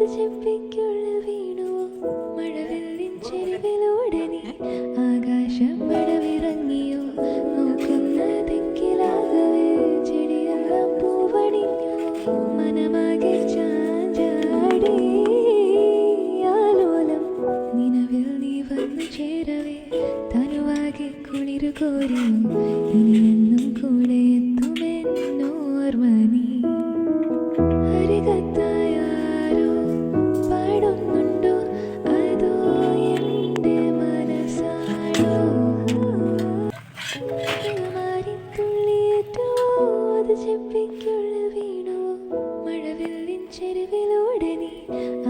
ചെപ്പിക്കുള്ളിൽ വീണു മഴവില്ലിൻ ചെരുവിലൂടെ നീ ആകാശം പടവിറങ്ങിയോ നോക്കുന്ന തെക്കിലാകവേ ചെടിയെല്ലാം പൂവണിഞ്ഞു മനമാകെ ചാഞ്ചാടി ആലോലം നിലവിൽ നീ വന്നു ചേരവേ തനുവാകെ കുളിരു കോരിയും ഇനിയെന്നും കൂടെ എത്തുമെന്നോർമ്മ നീ ഹരികത്തായാരോ പാടുന്നുണ്ടോ അതോ എൻ്റെ മനസ്സാണോ മാറിത്തുള്ളിയേറ്റോ അത് ചെപ്പിക്കുള്ളിൽ വീണു മഴവില്ലിൻ ചെരുവിലൂടെ നീ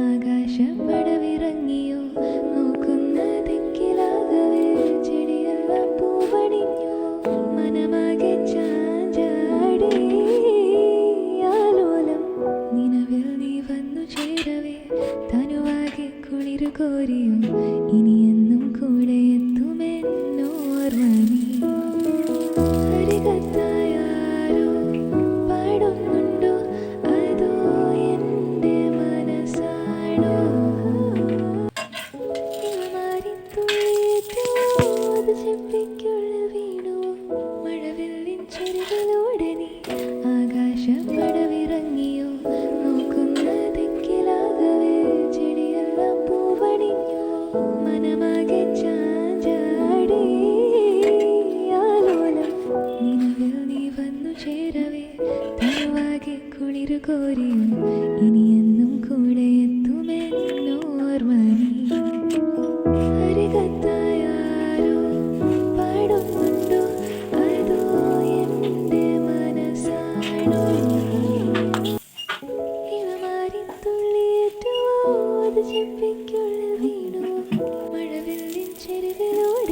ആകാശം പടവിറങ്ങിയോ നോക്കുന്ന തെക്കിലാകവേ ചെടിയെല്ലാം പൂവണിഞ്ഞു മനമാകെ ചാഞ്ചാടി ആലോലം നിലവിൽ നീ വന്നു ചേരവേ തനുവാകെ കുളിരു കോരിയും ഇനിയെന്നും കൂടെ എത്തുമെന്നോർമ്മ നീ ഹരികത്തായാരോ പാടുന്നുണ്ടോ അതോ എൻ്റെ മനസ്സാണോ മാറിത്തുള്ളിയേറ്റോ അത് ചെപ്പിക്കുള്ളിൽ വീണു മഴവില്ലിൻ ചെരുവിലൂടെ നീ ആകാശം പടവിറങ്ങിയോ നോക്കുന്ന തെക്കിലാകവേ ചെടിയെല്ലാം പൂവണിഞ്ഞു മനമാകെ ചാഞ്ചാടി ആലോലം നിലവിൽ നീ വന്നു ചേരവേ തനുവാകെ കുളിരു കോരിയും ഇനിയെന്നും കൂടെ എത്തുമെന്നോർമ്മ നീ ഹരികത്തായാരോ പാടുന്നുണ്ടോ അതോ എൻ്റെ മനസ്സാണോ മാറിത്തുള്ളിയേറ്റോ അത് ചെപ്പിക്കുള്ളിൽ വീണു മഴവില്ലിൻ ചെരുവിലൂടെ